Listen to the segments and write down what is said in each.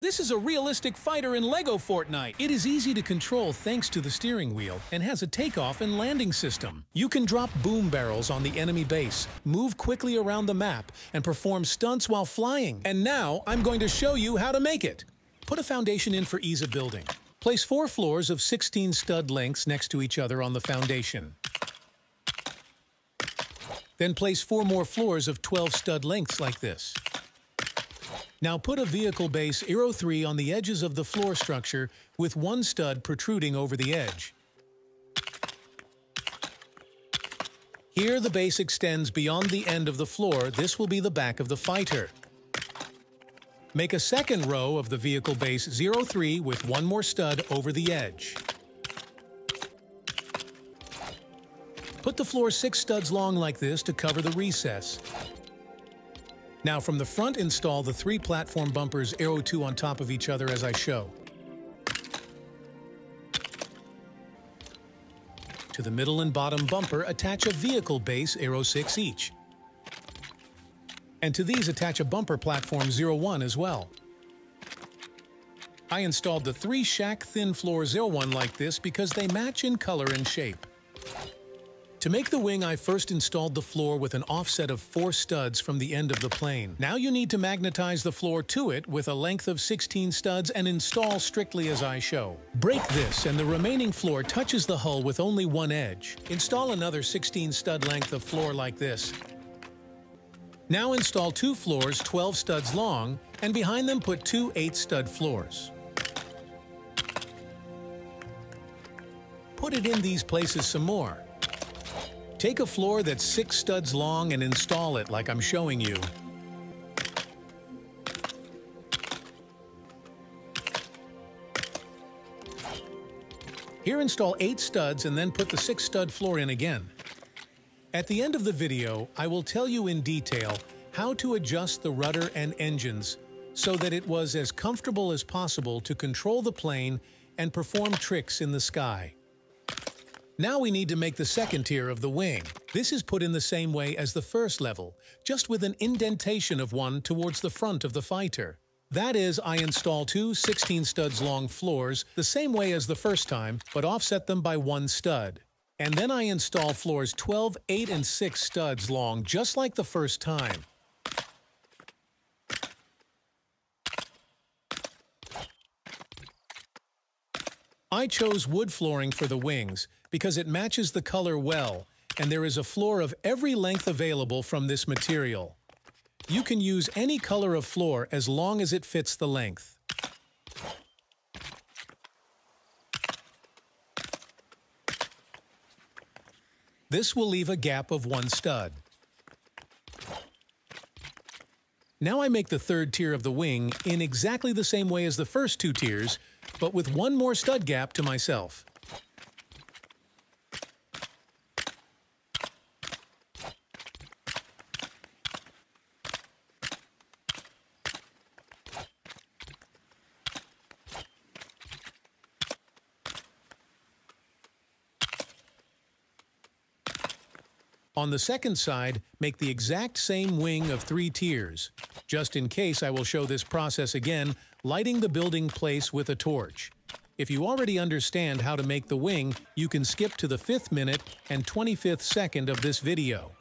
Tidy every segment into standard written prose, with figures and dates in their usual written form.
This is a realistic fighter in Lego Fortnite. It is easy to control thanks to the steering wheel and has a takeoff and landing system. You can drop boom barrels on the enemy base, move quickly around the map, and perform stunts while flying. And now I'm going to show you how to make it. Put a foundation in for ease of building. Place 4 floors of 16 stud lengths next to each other on the foundation. Then place 4 more floors of 12 stud lengths like this. Now put a vehicle base Aero 3 on the edges of the floor structure with 1 stud protruding over the edge. Here the base extends beyond the end of the floor. This will be the back of the fighter. Make a second row of the vehicle base 03 with 1 more stud over the edge. Put the floor 6 studs long like this to cover the recess. Now from the front, install the 3 platform bumpers Aero 2 on top of each other as I show. To the middle and bottom bumper, attach a vehicle base Aero 6 each. And to these, attach a bumper platform 01 as well. I installed the 3 shack thin floor 01 like this because they match in color and shape. To make the wing, I first installed the floor with an offset of 4 studs from the end of the plane. Now you need to magnetize the floor to it with a length of 16 studs and install strictly as I show. Break this and the remaining floor touches the hull with only 1 edge. Install another 16 stud length of floor like this. Now install 2 floors 12 studs long, and behind them put 2 8 stud floors. Put it in these places some more. Take a floor that's 6 studs long and install it like I'm showing you. Here install 8 studs and then put the 6 stud floor in again. At the end of the video, I will tell you in detail how to adjust the rudder and engines so that it was as comfortable as possible to control the plane and perform tricks in the sky. Now we need to make the second tier of the wing. This is put in the same way as the first level, just with an indentation of 1 towards the front of the fighter. That is, I install 2 16 studs long floors the same way as the first time, but offset them by 1 stud. And then I install floors 12, 8, and 6 studs long, just like the first time. I chose wood flooring for the wings because it matches the color well, and there is a floor of every length available from this material. You can use any color of floor as long as it fits the length. This will leave a gap of 1 stud. Now I make the third tier of the wing in exactly the same way as the first 2 tiers, but with 1 more stud gap to myself. On the second side, make the exact same wing of 3 tiers. Just in case, I will show this process again, lighting the building place with a torch. If you already understand how to make the wing, you can skip to the 5th minute and 25th second of this video.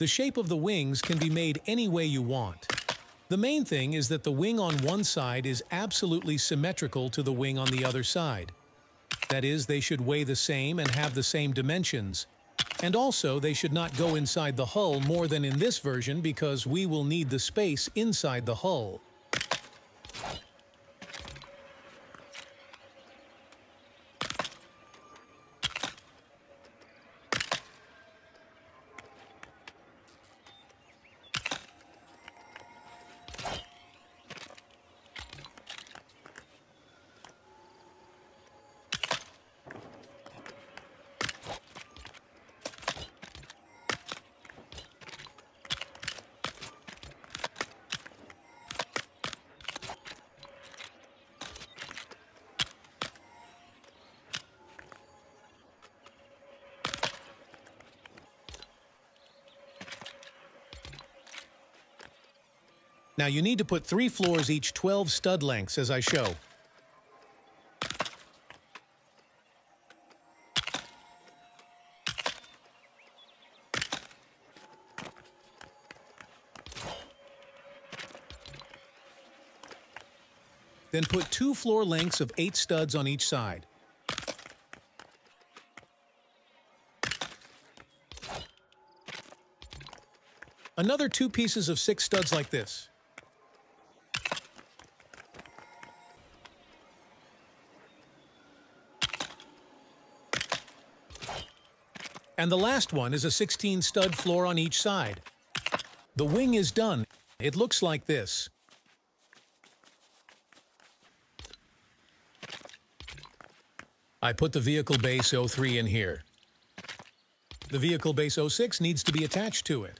The shape of the wings can be made any way you want. The main thing is that the wing on one side is absolutely symmetrical to the wing on the other side. That is, they should weigh the same and have the same dimensions. And also, they should not go inside the hull more than in this version because we will need the space inside the hull. Now you need to put 3 floors each 12 stud lengths as I show. Then put 2 floor lengths of 8 studs on each side. Another 2 pieces of 6 studs like this. And the last one is a 16 stud floor on each side. The wing is done. It looks like this. I put the vehicle base 03 in here. The vehicle base 06 needs to be attached to it.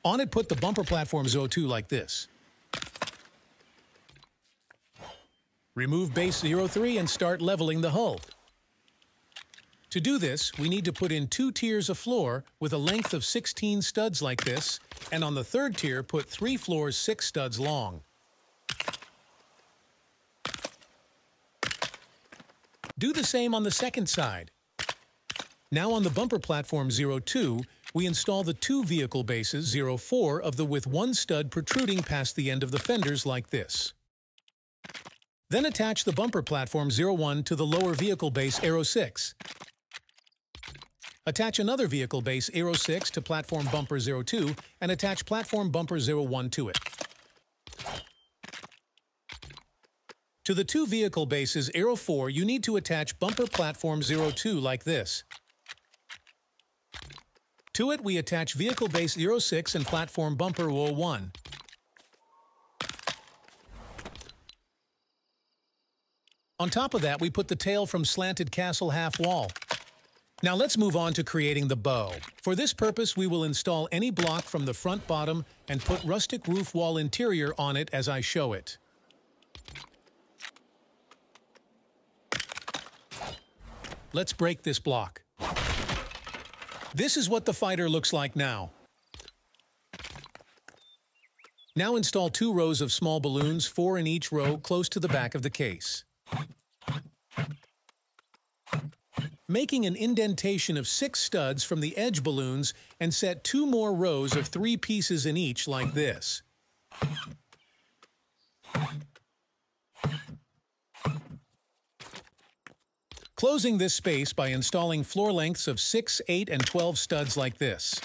On it, put the bumper platforms 02 like this. Remove base 03 and start leveling the hull. To do this, we need to put in 2 tiers of floor with a length of 16 studs like this, and on the 3rd tier, put 3 floors 6 studs long. Do the same on the 2nd side. Now on the bumper platform 02, we install the 2 vehicle bases 04 of the with 1 stud protruding past the end of the fenders like this. Then attach the bumper platform 01 to the lower vehicle base 06. Attach another vehicle base 06 to platform bumper 02 and attach platform bumper 01 to it. To the 2 vehicle bases 04, you need to attach bumper platform 02 like this. To it, we attach vehicle base 06 and platform bumper 01. On top of that, we put the tail from slanted castle half wall. Now let's move on to creating the bow. For this purpose, we will install any block from the front bottom and put rustic roof wall interior on it as I show it. Let's break this block. This is what the fighter looks like now. Now install 2 rows of small balloons, 4 in each row, close to the back of the case. Making an indentation of 6 studs from the edge balloons and set 2 more rows of 3 pieces in each like this. Closing this space by installing floor lengths of 6, 8, and 12 studs like this.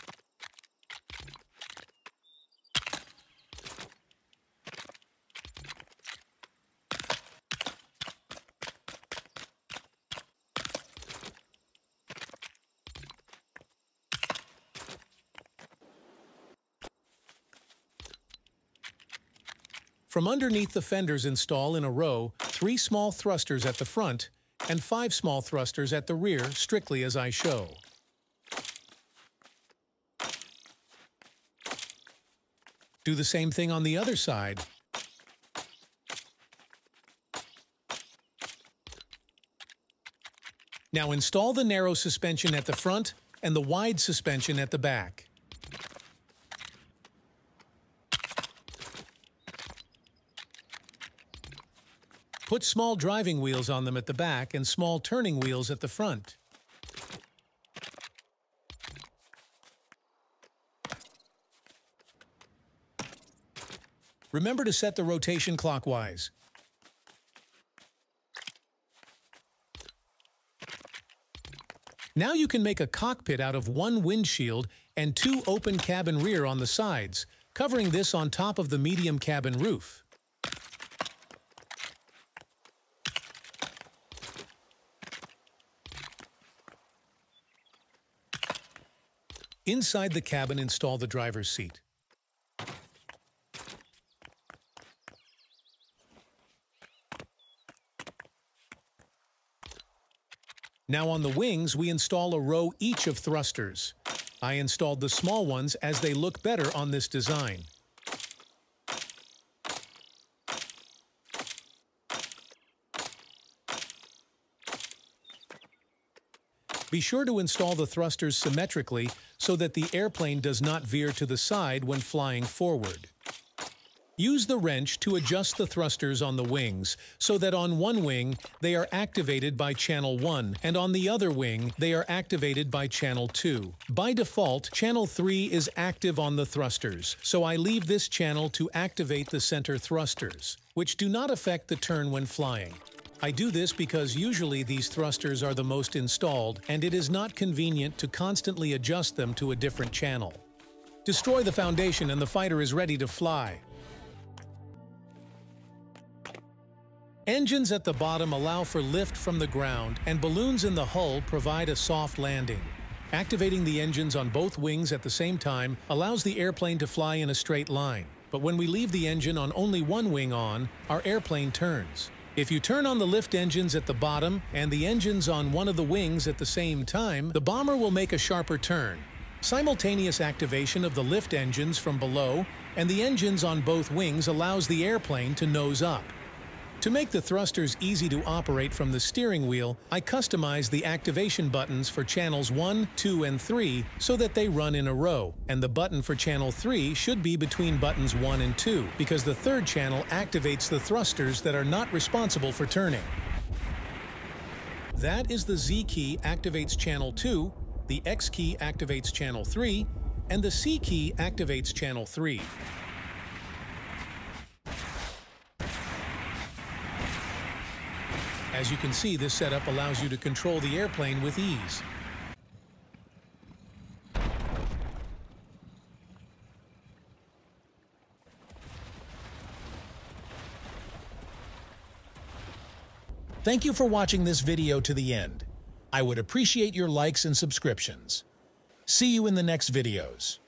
From underneath the fenders, install in a row 3 small thrusters at the front and 5 small thrusters at the rear, strictly as I show. Do the same thing on the other side. Now install the narrow suspension at the front and the wide suspension at the back. Put small driving wheels on them at the back and small turning wheels at the front. Remember to set the rotation clockwise. Now you can make a cockpit out of 1 windshield and 2 open cabin rear on the sides, covering this on top of the medium cabin roof. Inside the cabin, install the driver's seat. Now on the wings, we install a row each of thrusters. I installed the small ones as they look better on this design. Be sure to install the thrusters symmetrically so that the airplane does not veer to the side when flying forward. Use the wrench to adjust the thrusters on the wings so that on one wing they are activated by channel 1 and on the other wing they are activated by channel 2. By default, channel 3 is active on the thrusters, so I leave this channel to activate the center thrusters, which do not affect the turn when flying. I do this because usually these thrusters are the most installed and it is not convenient to constantly adjust them to a different channel. Destroy the foundation and the fighter is ready to fly. Engines at the bottom allow for lift from the ground, and balloons in the hull provide a soft landing. Activating the engines on both wings at the same time allows the airplane to fly in a straight line. But when we leave the engine on only one wing on, our airplane turns. If you turn on the lift engines at the bottom and the engines on one of the wings at the same time, the bomber will make a sharper turn. Simultaneous activation of the lift engines from below and the engines on both wings allows the airplane to nose up. To make the thrusters easy to operate from the steering wheel, I customize the activation buttons for channels 1, 2, and 3 so that they run in a row, and the button for channel 3 should be between buttons 1 and 2 because the third channel activates the thrusters that are not responsible for turning. That is the Z key activates channel 2, the X key activates channel 3, and the C key activates channel 3. As you can see, this setup allows you to control the airplane with ease. Thank you for watching this video to the end. I would appreciate your likes and subscriptions. See you in the next videos.